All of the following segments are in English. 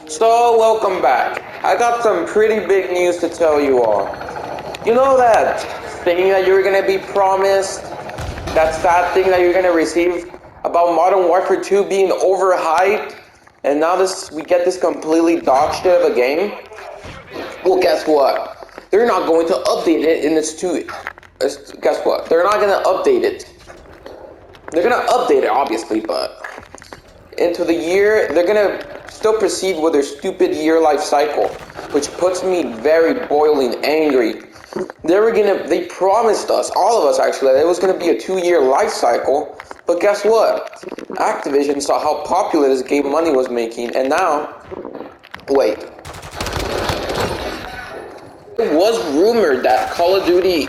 So, welcome back. I got some pretty big news to tell you all. You know that thing that you're gonna be promised? That sad thing that you're gonna receive about Modern Warfare 2 being overhyped? And now we get this completely dog shit of a game? Well, guess what? They're not going to update it in its two. Guess what? They're not gonna update it. They're gonna update it, obviously, but into the year, they're gonna still proceed with their stupid year life cycle, which puts me very boiling angry. They promised us, all of us actually, that it was gonna be a 2 year life cycle, but guess what? Activision saw how popular this game money was making, and now, wait. It was rumored that Call of Duty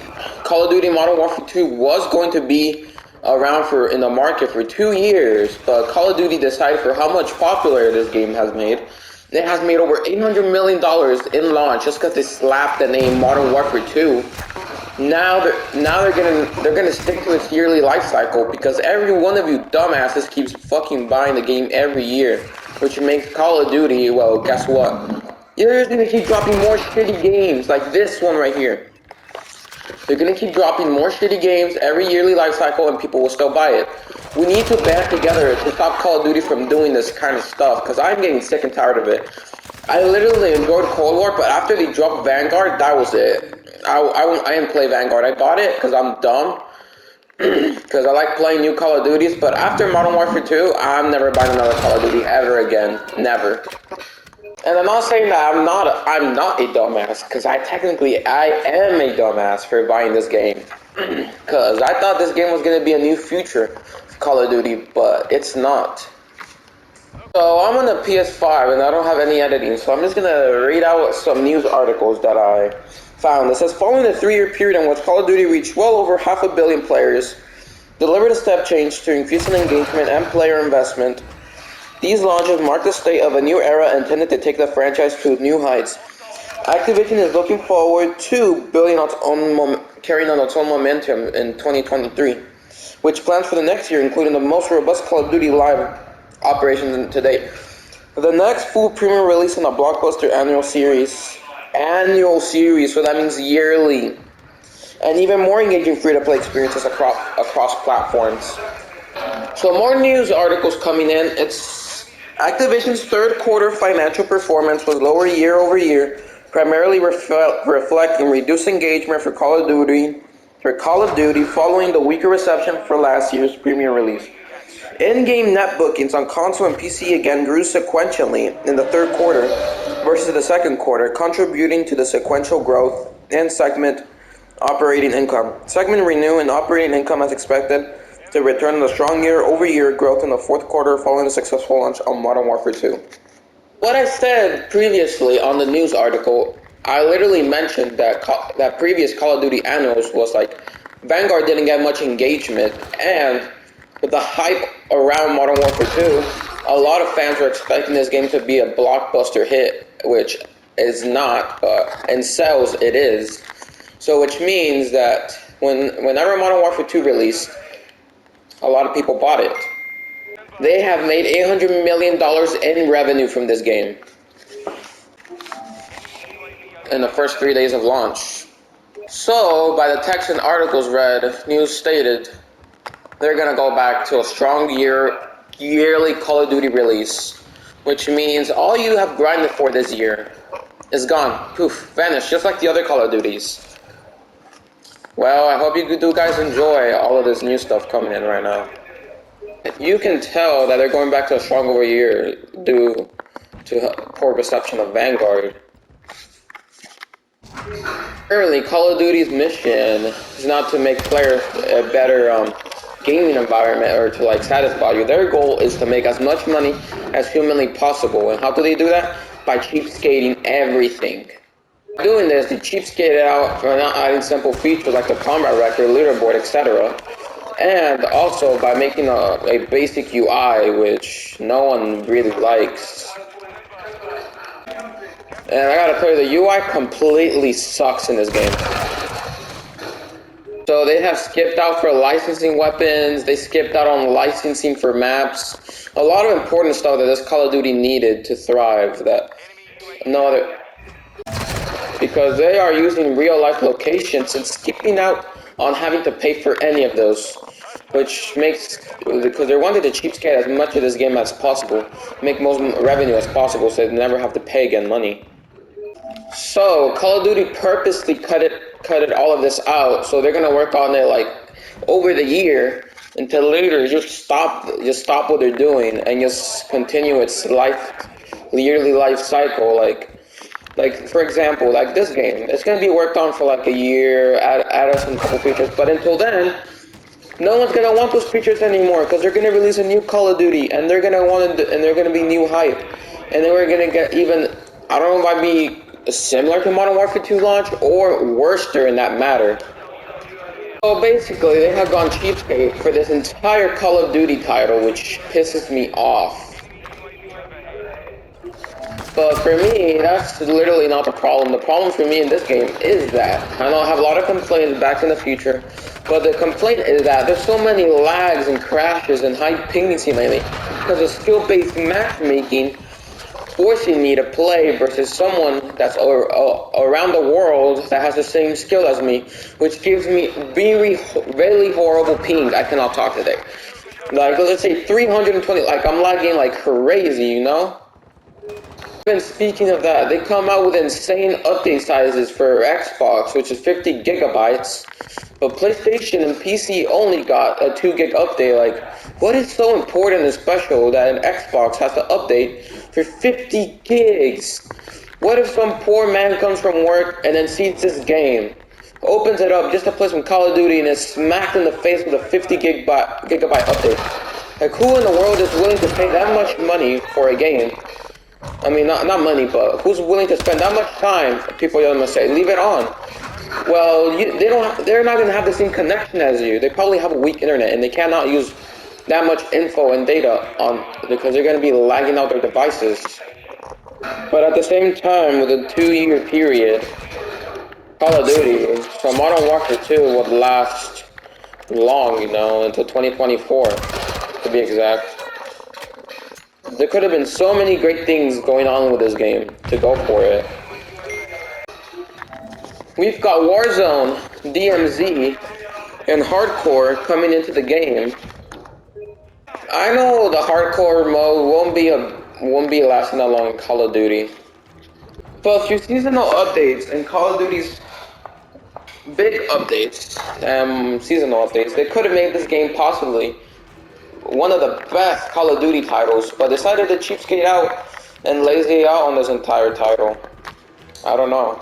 Modern Warfare 2 was going to be around for in the market for 2 years, but Call of Duty decided for how much popular this game has made. It has made over $800 million in launch just because they slapped the name Modern Warfare 2. They're gonna stick to its yearly life cycle because every one of you dumbasses keeps fucking buying the game every year, which makes Call of Duty, well, guess what? You're just gonna keep dropping more shitty games like this one right here. They're gonna keep dropping more shitty games every yearly life cycle and people will still buy it. We need to band together to stop Call of Duty from doing this kind of stuff because I'm getting sick and tired of it. I literally enjoyed Cold War, but after they dropped Vanguard, that was it. I didn't play Vanguard. I got it because I'm dumb. Because I like playing new Call of Duties, but after Modern Warfare 2, I'm never buying another Call of Duty ever again. Never. And I'm not saying that I'm not a dumbass, because I am a dumbass for buying this game. Because I thought this game was going to be a new future of Call of Duty, but it's not. So I'm on the PS5 and I don't have any editing, so I'm just going to read out some news articles that I found. It says, following a 3-year period in which Call of Duty reached well over 500 million players, delivered a step change to increasing engagement and player investment. These launches mark the start of a new era intended to take the franchise to new heights. Activision is looking forward to carrying on its own momentum in 2023, which plans for the next year, including the most robust Call of Duty live operations to date. The next full premium release in a blockbuster annual series, so that means yearly, and even more engaging free-to-play experiences across platforms. So more news articles coming in. It's Activision's third quarter financial performance was lower year over year, primarily reflecting reduced engagement for Call of Duty following the weaker reception for last year's premium release. In-game net bookings on console and PC again grew sequentially in the third quarter versus the second quarter, contributing to the sequential growth in segment operating income. Segment revenue and operating income as expected to return to strong year-over-year growth in the fourth quarter following the successful launch of Modern Warfare 2. What I said previously on the news article, I literally mentioned that previous Call of Duty annuals was like Vanguard didn't get much engagement, and with the hype around Modern Warfare 2, a lot of fans were expecting this game to be a blockbuster hit, which is not, but in sales it is. So which means that whenever Modern Warfare 2 released, a lot of people bought it. They have made $800 million in revenue from this game in the first 3 days of launch. So, by the text and articles read, news stated they're gonna go back to a strong yearly Call of Duty release, which means all you have grinded for this year is gone, poof, vanished, just like the other Call of Duties. Well, I hope you guys enjoy all of this new stuff coming in right now. You can tell that they're going back to a stronger year due to poor reception of Vanguard. Currently, Call of Duty's mission is not to make players a better gaming environment or to satisfy you. Their goal is to make as much money as humanly possible. And how do they do that? By cheapskating everything. Doing this, they cheapskate it out for not adding simple features like the combat record, leaderboard, etc. And also by making a basic UI, which no one really likes. And I gotta tell you, the UI completely sucks in this game. So they have skipped out for licensing weapons, they skipped out on licensing for maps. A lot of important stuff that this Call of Duty needed to thrive that no other, because they are using real life locations and skipping out on having to pay for any of those, which makes, because they wanted to cheapskate as much of this game as possible, make most revenue as possible so they never have to pay again money. So Call of Duty purposely cut it all of this out, so they're gonna work on it like over the year until later just stop what they're doing and just continue its yearly life cycle. Like for example, like this game, it's gonna be worked on for like a year, add us some couple features, but until then, no one's gonna want those features anymore because they're gonna release a new Call of Duty and they're gonna and they're gonna be new hype, and then we're gonna get even, I don't know if I'd be similar to Modern Warfare 2 launch or worse in that matter. So basically, they have gone cheapskate for this entire Call of Duty title, which pisses me off. But for me, that's literally not the problem. The problem for me in this game is that, I know I have a lot of complaints back in the future, but the complaint is that there's so many lags and crashes and high pinging lately because of skill-based matchmaking forcing me to play versus someone that's around the world that has the same skill as me, which gives me really horrible ping. I cannot talk today. Like, let's say 320, like I'm lagging like crazy, you know? And speaking of that, they come out with insane update sizes for Xbox, which is 50 gigabytes, but PlayStation and PC only got a 2 gig update. Like, what is so important and special that an Xbox has to update for 50 gigs? What if some poor man comes from work and then sees this game, opens it up just to play some Call of Duty, and is smacked in the face with a 50 gigabyte update? Like, who in the world is willing to pay that much money for a game? I mean, not money, but who's willing to spend that much time? People are gonna say, leave it on. Well, they're not gonna have the same connection as you. They probably have a weak internet, and they cannot use that much info and data on, because they're gonna be lagging out their devices. But at the same time, with a 2-year period, Call of Duty, so Modern Warfare 2 would last long, you know, until 2024, to be exact. There could have been so many great things going on with this game to go for it. We've got Warzone, DMZ, and Hardcore coming into the game. I know the Hardcore mode won't be lasting that long in Call of Duty, but through seasonal updates and Call of Duty's big updates, seasonal updates, they could have made this game possibly one of the best Call of Duty titles, but decided to cheapskate out and lazy out on this entire title. I don't know.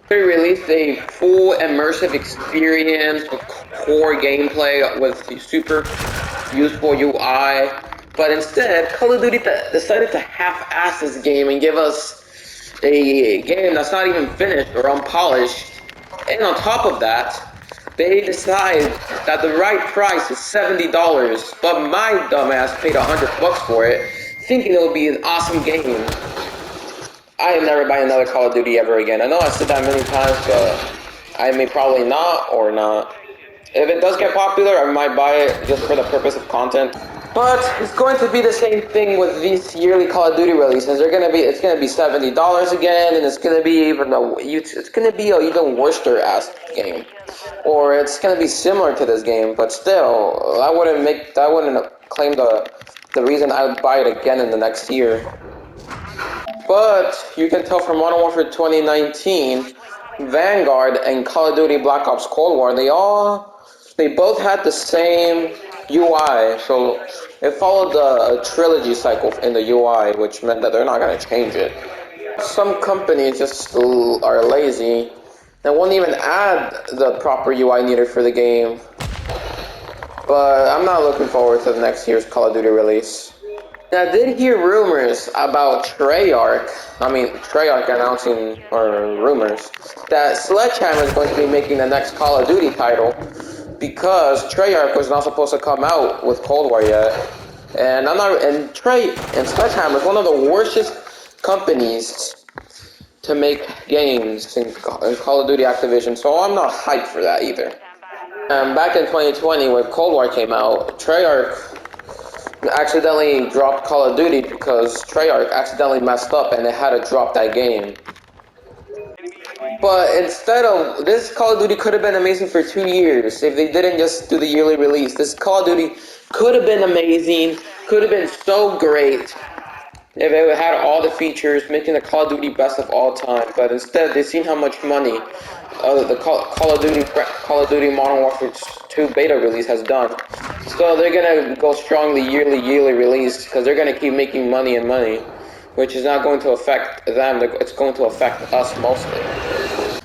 They released a full immersive experience with core gameplay with super useful UI, but instead, Call of Duty decided to half-ass this game and give us a game that's not even finished or unpolished. And on top of that, they decide that the right price is $70, but my dumbass paid $100 for it, thinking it would be an awesome game. I am never buying another Call of Duty ever again. I know I said that many times, but I may probably not or not. If it does get popular, I might buy it just for the purpose of content. But it's going to be the same thing with these yearly Call of Duty releases. It's gonna be $70 again, and it's gonna be even an even worse ass game, or it's gonna be similar to this game. But still, that wouldn't claim the reason I would buy it again in the next year. But you can tell from Modern Warfare 2019, Vanguard and Call of Duty Black Ops Cold War, they both had the same UI, so it followed the trilogy cycle in the UI, which meant that they're not going to change it. Some companies just are lazy and won't even add the proper UI needed for the game. But I'm not looking forward to the next year's Call of Duty release. I did hear rumors about Treyarch announcing, or rumors, that Sledgehammer is going to be making the next Call of Duty title, because Treyarch was not supposed to come out with Cold War yet. And Sledgehammer is one of the worstest companies to make games in Call of Duty Activision, so I'm not hyped for that either. Back in 2020, when Cold War came out, Treyarch accidentally dropped Call of Duty because Treyarch accidentally messed up and they had to drop that game. But instead of this, Call of Duty could have been amazing for 2 years if they didn't just do the yearly release. This Call of Duty could have been amazing, could have been so great if it had all the features, making the Call of Duty best of all time. But instead, they've seen how much money the Call of Duty Modern Warfare 2 beta release has done. So they're gonna go strongly yearly release because they're gonna keep making money and money, which is not going to affect them. It's going to affect us mostly.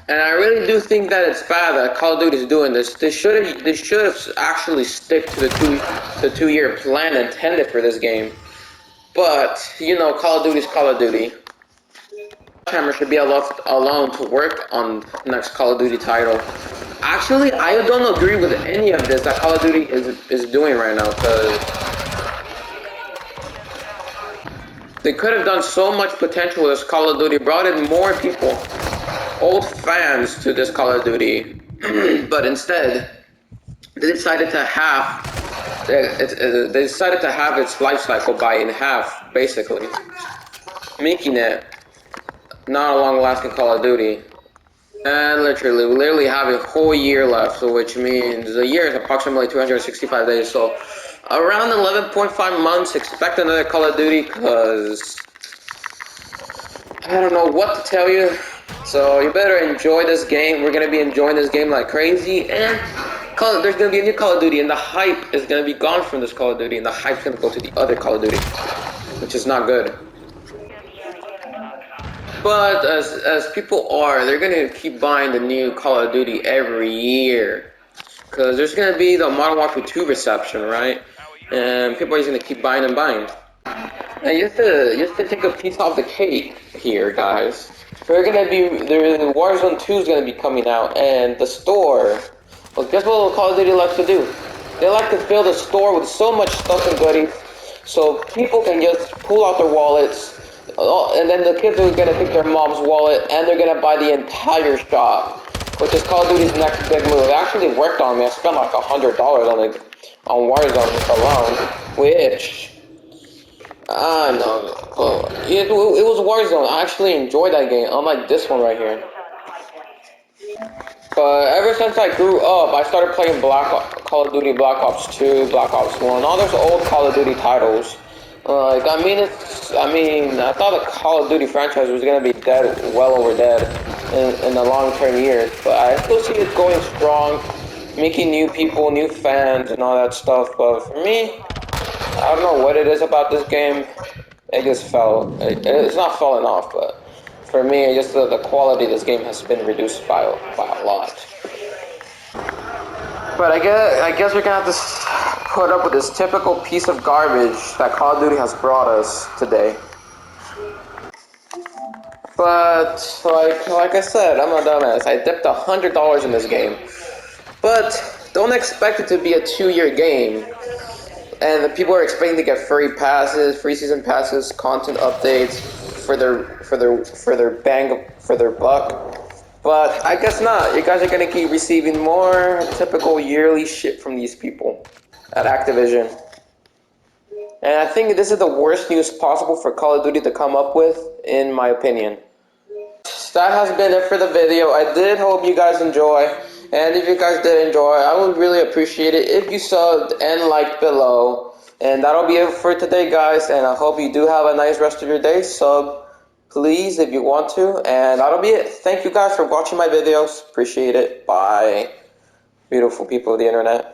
And I really do think that it's bad that Call of Duty is doing this. They should have actually stick to the 2 year plan intended for this game. But you know, Call of Duty is Call of Duty. Hammer should be left alone to work on the next Call of Duty title. Actually, I don't agree with any of this that Call of Duty is doing right now, because they could have done so much potential with this Call of Duty, brought in more people, old fans to this Call of Duty, but instead they decided to have its life cycle by in half, basically, making it not a long-lasting Call of Duty. And literally have a whole year left, so which means the year is approximately 265 days, so around 11.5 months, expect another Call of Duty, because I don't know what to tell you. So you better enjoy this game. We're going to be enjoying this game like crazy, and there's going to be a new Call of Duty, and the hype is going to be gone from this Call of Duty, and the hype's going to go to the other Call of Duty, which is not good. But as people are, they're gonna keep buying the new Call of Duty every year, because there's gonna be the Modern Warfare 2 reception, right? And people are just gonna keep buying and buying. And just to take a piece off the cake here, guys, the Warzone 2 is gonna be coming out, and the store. Well, guess what Call of Duty likes to do? They like to fill the store with so much stuff and goodies, so people can just pull out their wallets. And then the kids are gonna take their mom's wallet and they're gonna buy the entire shop, which is Call of Duty's next big move. It actually worked on me. I spent like $100 on Warzone alone, which I know. It was Warzone. I actually enjoyed that game, unlike this one right here. But ever since I grew up, I started playing Call of Duty Black Ops 2, Black Ops 1, all those old Call of Duty titles. I thought the Call of Duty franchise was gonna be dead, well over dead, in the long-term years. But I still see it going strong, making new people, new fans, and all that stuff. But for me, I don't know what it is about this game. It just it's not falling off, but for me, just the quality of this game has been reduced by a lot. But I guess we're gonna have to put up with this typical piece of garbage that Call of Duty has brought us today. But like I said, I'm a dumbass. I dipped $100 in this game, but don't expect it to be a 2-year game. And the people are expecting to get free passes, free season passes, content updates for their buck. But I guess not. You guys are gonna keep receiving more typical yearly shit from these people at Activision. And I think this is the worst news possible for Call of Duty to come up with, in my opinion. That has been it for the video. I did hope you guys enjoy. And if you guys did enjoy, I would really appreciate it if you subbed and liked below. And that'll be it for today, guys. And I hope you do have a nice rest of your day. Sub, please, if you want to. And that'll be it. Thank you guys for watching my videos. Appreciate it. Bye. Beautiful people of the internet.